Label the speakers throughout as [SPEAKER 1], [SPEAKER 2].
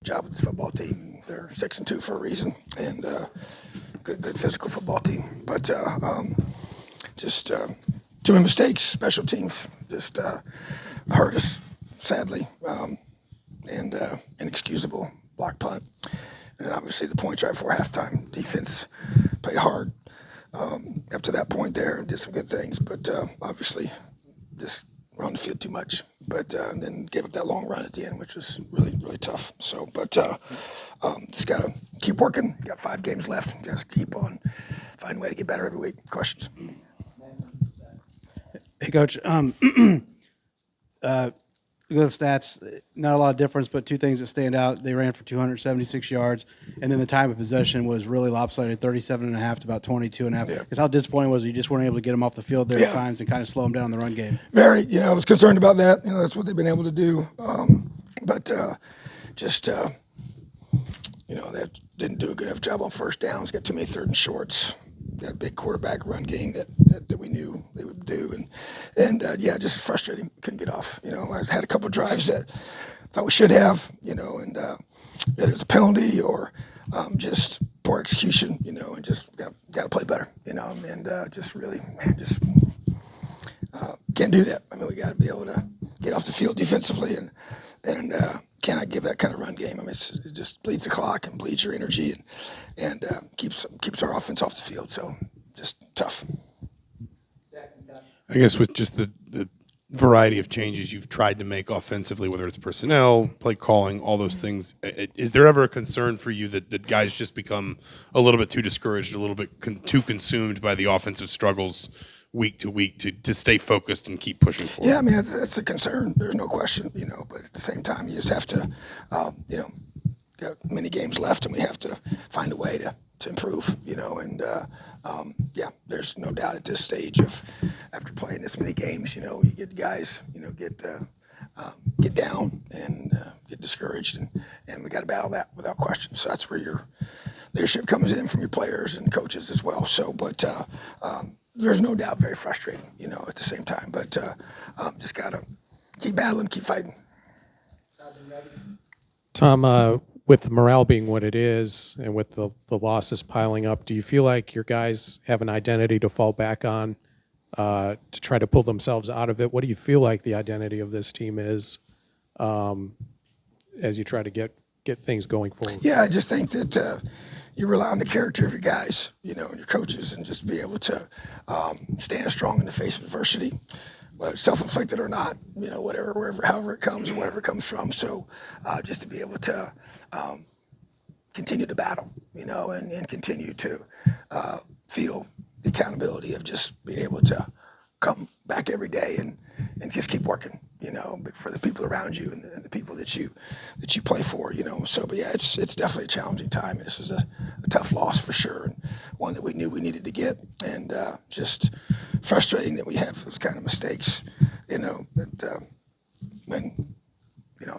[SPEAKER 1] job with this football team. They're 6-2 for a reason, and good physical football team. But just too many mistakes. Special teams just hurt us sadly, and inexcusable block punt. And obviously the points right before halftime. Defense played hard up to that point there and did some good things, but obviously just run the field too much. But then gave up that long run at the end, which was really tough. So, but just gotta keep working. Got 5 games left. Just keep on finding a way to get better every week. Questions?
[SPEAKER 2] Hey, Coach. Look at the stats. Not a lot of difference, but 2 things that stand out. They ran for 276 yards, and then the time of possession was really lopsided, 37.5 to about 22.5.
[SPEAKER 1] Yeah.
[SPEAKER 2] Because how disappointing was it? You just weren't able to get them off the field there at times and kind of slow them down in the run game.
[SPEAKER 1] Very. I was concerned about that. That's what they've been able to do. But just that didn't do a good enough job on first downs. Got too many third and shorts. Got a big quarterback run game that we knew they would do, and just frustrating. Couldn't get off. I had a couple of drives that thought we should have. And there's a penalty or just poor execution. And just got to play better. And just really, can't do that. We got to be able to get off the field defensively and cannot give that kind of run game. It just bleeds the clock and bleeds your energy and keeps our offense off the field. So just tough.
[SPEAKER 3] I guess with just the variety of changes you've tried to make offensively, whether it's personnel, play calling, all those things, is there ever a concern for you that guys just become a little bit too discouraged, a little bit too consumed by the offensive struggles week to week to stay focused and keep pushing forward?
[SPEAKER 1] Yeah, that's a concern. There's no question, but at the same time, you just have to, got many games left, and we have to find a way to improve, and there's no doubt at this stage of after playing this many games, you get guys, get down and get discouraged, and we got to battle that without question. So that's where your leadership comes in from your players and coaches as well. So, but there's no doubt very frustrating, at the same time. But just got to keep battling, keep fighting.
[SPEAKER 4] Tom, with morale being what it is and with the losses piling up, do you feel like your guys have an identity to fall back on to try to pull themselves out of it? What do you feel like the identity of this team is as you try to get things going forward?
[SPEAKER 1] Yeah, I just think that you rely on the character of your guys, and your coaches, and just be able to stand strong in the face of adversity, whether it's self-inflicted or not, however it comes, whatever it comes from. So just to be able to continue to battle, and continue to feel the accountability of just being able to come back every day and just keep working, but for the people around you and the people that you play for, So, but yeah, it's definitely a challenging time. This was a tough loss for sure, and one that we knew we needed to get, and just frustrating that we have those kind of mistakes, that when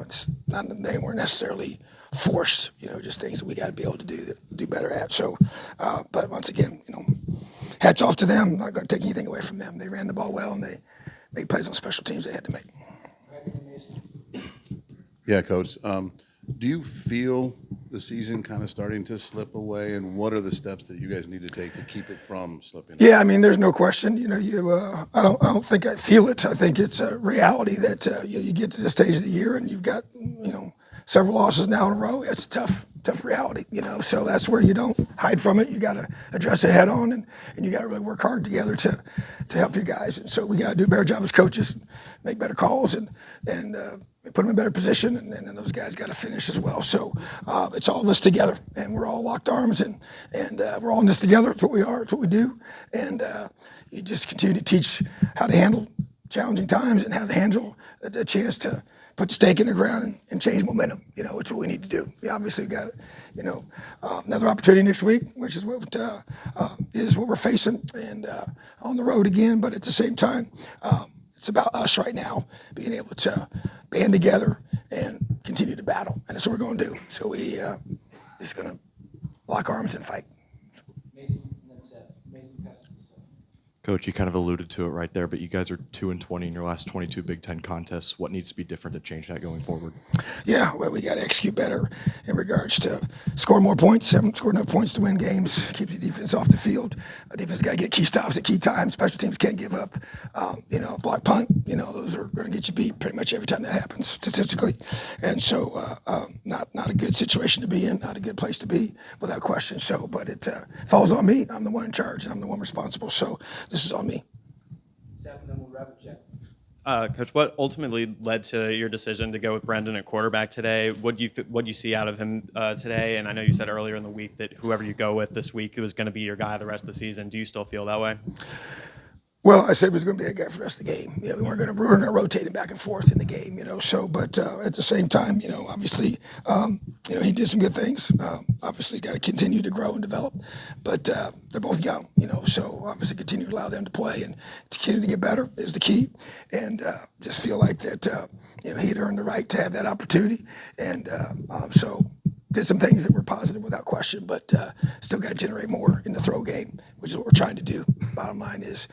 [SPEAKER 1] it's not they weren't necessarily forced, just things that we got to be able to do better at. So, but once again, hats off to them. I'm not going to take anything away from them. They ran the ball well, and they made plays on special teams they had to make.
[SPEAKER 5] Yeah, Coach. Do you feel the season kind of starting to slip away, and what are the steps that you guys need to take to keep it from slipping?
[SPEAKER 1] Yeah, there's no question. I don't think I feel it. I think it's a reality that you get to this stage of the year and you've got several losses now in a row. It's a tough reality. So that's where you don't hide from it. You got to address it head on, and you got to really work hard together to help your guys. And so we got to do a better job as coaches, make better calls, and put them in a better position, and then those guys got to finish as well. So it's all this together, and we're all locked arms, and we're all in this together. It's what we are. It's what we do, and you just continue to teach how to handle challenging times and how to handle a chance to put the stake in the ground and change momentum. Which is what we need to do. We obviously got another opportunity next week, which is what we're facing, and on the road again. But at the same time, it's about us right now being able to band together and continue to battle, and that's what we're going to do. So we just going to lock arms and fight.
[SPEAKER 6] Mason, and then Seth. Mason, Custis, Seth. Coach, you kind of alluded to it right there, but you guys are 2-20 in your last 22 Big Ten contests. What needs to be different to change that going forward?
[SPEAKER 1] Yeah, well, we got to execute better in regards to score more points. Haven't scored enough points to win games. Keep the defense off the field. Defense got to get key stops at key times. Special teams can't give up. Block punt. Those are going to get you beat pretty much every time that happens statistically. And so, not a good situation to be in. Not a good place to be, without question. So, but it falls on me. I'm the one in charge, and I'm the one responsible. So, this is on me.
[SPEAKER 7] Coach, what ultimately led to your decision to go with Brendan at quarterback today? What do you see out of him today? And I know you said earlier in the week that whoever you go with this week was going to be your guy the rest of the season. Do you still feel that way?
[SPEAKER 1] Well, I said he was going to be a guy for the rest of the game. We weren't going to rotate him back and forth in the game. So, but at the same time, obviously, he did some good things. Obviously, got to continue to grow and develop. But they're both young, so obviously continue to allow them to play and continue to get better is the key. And just feel like that, he'd earned the right to have that opportunity. And so did some things that were positive without question, but still got to generate more in the throw game, which is what we're trying to do. Bottom line is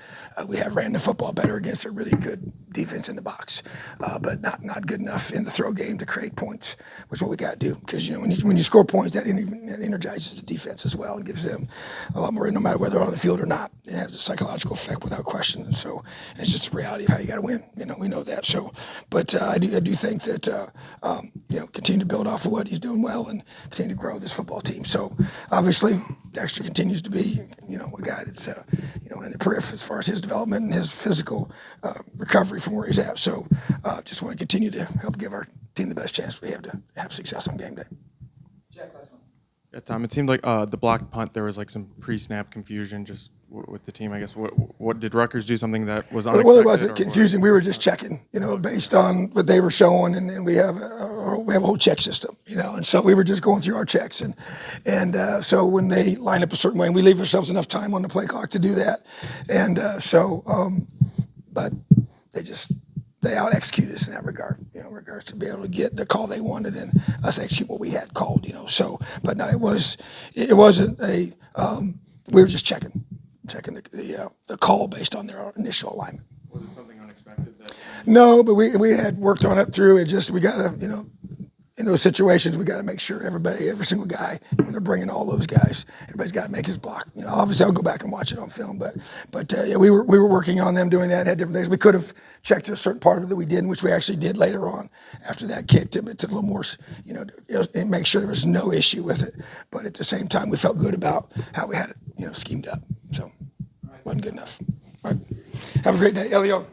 [SPEAKER 1] we have ran the football better against a really good defense in the box, but not good enough in the throw game to create points, which is what we got to do. Because when you score points, that energizes the defense as well and gives them a lot more, no matter whether they're on the field or not. It has a psychological effect without question. And so it's just the reality of how you got to win. We know that. So, but I do think that continue to build off of what he's doing well and continue to grow this football team. So obviously Dexter continues to be, a guy that's, in the periphery as far as his development and his physical recovery from where he's at. So just want to continue to help give our team the best chance we have to have success on game day.
[SPEAKER 8] Yeah, Tom, it seemed like the blocked punt, there was like some pre-snap confusion just with the team. I guess what did Rutgers do something that was unexpected?
[SPEAKER 1] Well, it wasn't confusing. We were just checking, based on what they were showing, and we have a whole check system, and so we were just going through our checks, and so when they line up a certain way, and we leave ourselves enough time on the play clock to do that, and but they out executed us in that regard, in regards to being able to get the call they wanted and us execute what we had called, So, but no, it wasn't a. We were just checking the call based on their initial alignment.
[SPEAKER 8] Was it something unexpected that?
[SPEAKER 1] No, but we had worked on it through. It just we gotta, in those situations we gotta make sure every single guy, when they're bringing all those guys, everybody's got to make his block. Obviously I'll go back and watch it on film, but we were working on them doing that. Had different things. We could have checked a certain part of it that we didn't, which we actually did later on after that kick to a little more, and make sure there was no issue with it. But at the same time, we felt good about how we had it, schemed up. So wasn't good enough. All right. Have a great day, Elio.